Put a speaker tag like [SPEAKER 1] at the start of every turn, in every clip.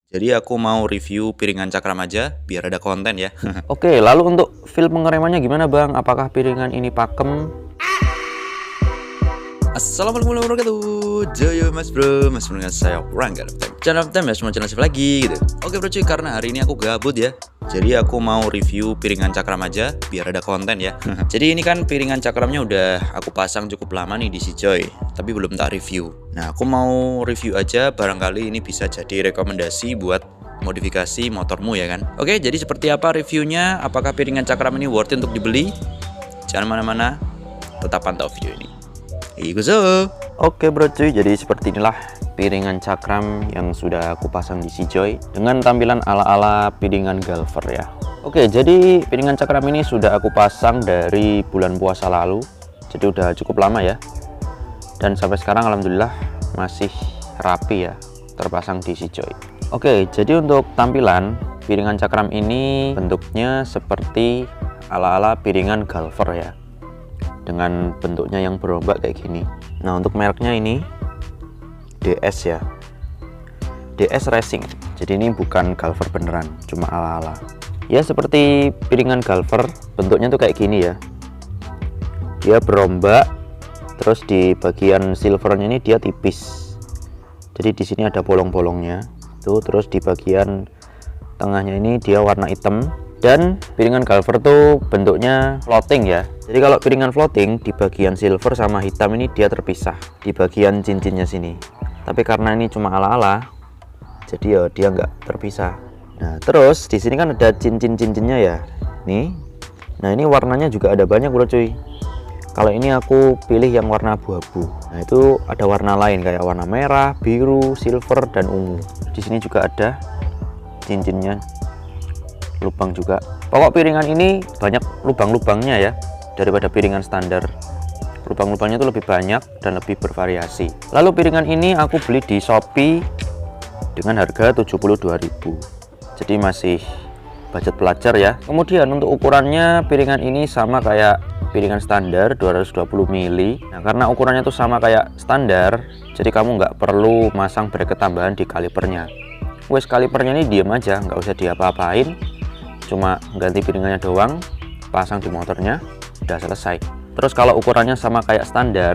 [SPEAKER 1] Jadi aku mau review piringan cakram aja, biar ada konten ya.
[SPEAKER 2] Oke, lalu untuk feel pengeremannya gimana Bang? Apakah piringan ini pakem?
[SPEAKER 1] Assalamualaikum warahmatullahi wabarakatuh. Joyo mas bro, mas dengan saya Rangga channel time ya, semua channel lagi gitu. Oke bro cuy, karena hari ini aku gabut ya, jadi aku mau review piringan cakram aja, biar ada konten ya. Jadi ini kan piringan cakramnya udah aku pasang cukup lama nih di Sijoy, tapi belum tak review. Nah aku mau review aja, barangkali ini bisa jadi rekomendasi buat modifikasi motormu ya kan. Oke, jadi seperti apa reviewnya? Apakah piringan cakram ini worth it untuk dibeli? Jangan mana-mana, tetap pantau video ini.
[SPEAKER 2] Oke bro cuy, jadi seperti inilah piringan cakram yang sudah aku pasang di Sijoy dengan tampilan ala-ala piringan Galver ya. Oke, jadi piringan cakram ini sudah aku pasang dari bulan puasa lalu, jadi udah cukup lama ya. Dan sampai sekarang alhamdulillah masih rapi ya, terpasang di Sijoy. Oke, jadi untuk tampilan piringan cakram ini bentuknya seperti ala-ala piringan Galver ya, dengan bentuknya yang berombak kayak gini. Nah untuk mereknya ini DS ya, DS Racing. Jadi ini bukan Galver beneran, cuma ala-ala ya, seperti piringan Galver. Bentuknya tuh kayak gini ya, dia berombak, terus di bagian silvernya ini dia tipis, jadi di sini ada bolong-bolongnya tuh, terus di bagian tengahnya ini dia warna hitam. Dan piringan Galver tuh bentuknya floating ya. Jadi kalau piringan floating di bagian silver sama hitam ini dia terpisah di bagian cincinnya sini. Tapi karena ini cuma ala-ala, jadi ya dia nggak terpisah. Nah terus di sini kan ada cincin-cincinnya ya. Nih. Nah ini warnanya juga ada banyak bro cuy. Kalau ini aku pilih yang warna abu-abu. Nah itu ada warna lain kayak warna merah, biru, silver, dan ungu. Di sini juga ada cincinnya, lubang juga. Pokok piringan ini banyak lubang-lubangnya ya daripada piringan standar. Lubang-lubangnya itu lebih banyak dan lebih bervariasi. Lalu piringan ini aku beli di Shopee dengan harga 72.000. Jadi masih budget pelajar ya. Kemudian untuk ukurannya piringan ini sama kayak piringan standar 220 mili. Nah karena ukurannya itu sama kayak standar, jadi kamu nggak perlu masang bracket tambahan di kalipernya. Wes kalipernya ini diem aja, nggak usah diapa-apain, cuma ganti piringannya doang, pasang di motornya, udah selesai. Terus kalau ukurannya sama kayak standar,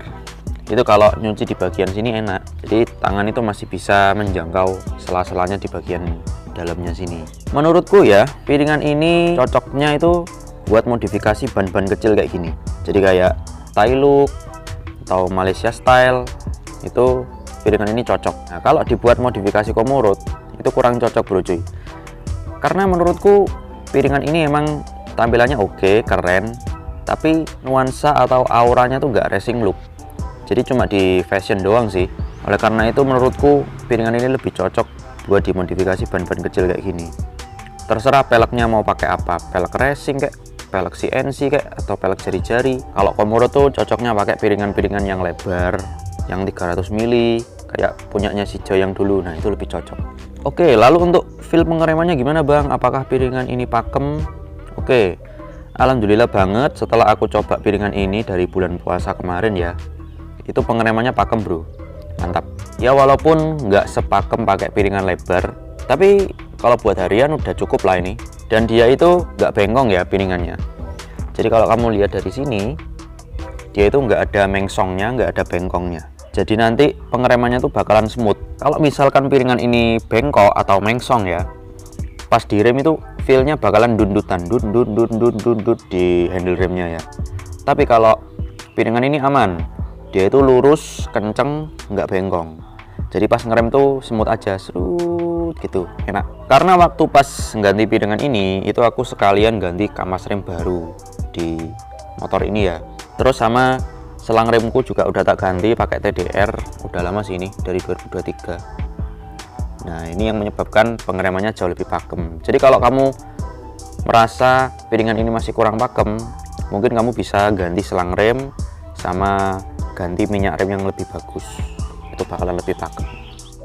[SPEAKER 2] itu kalau nyuci di bagian sini enak, jadi tangan itu masih bisa menjangkau sela-selanya di bagian dalamnya sini. Menurutku ya, piringan ini cocoknya itu buat modifikasi ban-ban kecil kayak gini, jadi kayak Thai look atau Malaysia style, itu piringan ini cocok. Nah kalau dibuat modifikasi Komurut itu kurang cocok bro cuy, karena menurutku piringan ini emang tampilannya oke, keren, tapi nuansa atau auranya tuh nggak racing look, jadi cuma di fashion doang sih. Oleh karena itu menurutku piringan ini lebih cocok buat dimodifikasi ban-ban kecil kayak gini. Terserah peleknya mau pakai apa, pelek racing kayak, pelek CNC kayak, atau pelek jari-jari. Kalau Komuro tuh cocoknya pakai piringan-piringan yang lebar, yang 300 mili kayak punyanya Sijoy yang dulu. Nah itu lebih cocok. Oke, lalu untuk feel pengeremannya gimana bang? Apakah piringan ini pakem? Oke, alhamdulillah banget setelah aku coba piringan ini dari bulan puasa kemarin ya, itu pengeremannya pakem bro, mantap ya. Walaupun nggak sepakem pakai piringan lebar, tapi kalau buat harian udah cukup lah ini. Dan dia itu nggak bengkong ya piringannya, jadi kalau kamu lihat dari sini, dia itu nggak ada mengsongnya, nggak ada bengkongnya, jadi nanti pengeremannya tuh bakalan smooth. Kalau misalkan piringan ini bengkok atau mengsong ya, pas direm itu feelnya bakalan dundutan, dundut di handle remnya ya. Tapi kalau piringan ini aman, dia itu lurus, kenceng, nggak bengkong, jadi pas ngerem tuh smooth aja, serut gitu, enak. Karena waktu pas ganti piringan ini, itu aku sekalian ganti kampas rem baru di motor ini ya. Terus sama selang remku juga udah tak ganti pakai TDR, udah lama sih ini, dari 2023. Nah ini yang menyebabkan pengeremannya jauh lebih pakem. Jadi kalau kamu merasa piringan ini masih kurang pakem, mungkin kamu bisa ganti selang rem sama ganti minyak rem yang lebih bagus, itu bakalan lebih pakem.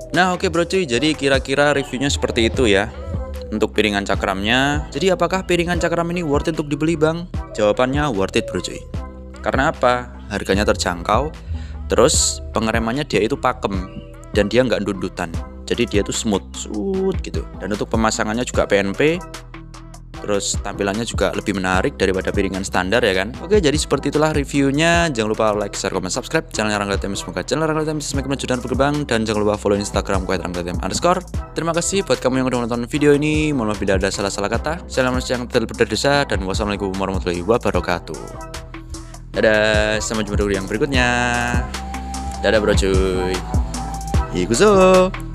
[SPEAKER 1] Nah oke bro cuy, jadi kira-kira reviewnya seperti itu ya untuk piringan cakramnya. Jadi apakah piringan cakram ini worth it untuk dibeli bang? Jawabannya worth it bro cuy. Karena apa? Harganya terjangkau, terus pengeremannya dia itu pakem, dan dia nggak dundutan. jadi dia tuh smooth gitu. Dan untuk pemasangannya juga PNP, terus tampilannya juga lebih menarik daripada piringan standar ya kan. Oke, jadi seperti itulah reviewnya. Jangan lupa like, share, comment, subscribe channel Rangga TM. Semoga channel Rangga TM bisa semakin maju dan berkembang. Dan jangan lupa follow Instagram @ranggatm_. Terima kasih buat kamu yang udah menonton video ini. Mohon maaf bila ada salah-salah kata. Salam yang berdesa dan wassalamualaikum warahmatullahi wabarakatuh. Dadah, sampai jumpa di video yang berikutnya. Dadah bro cuy. Ikuzo.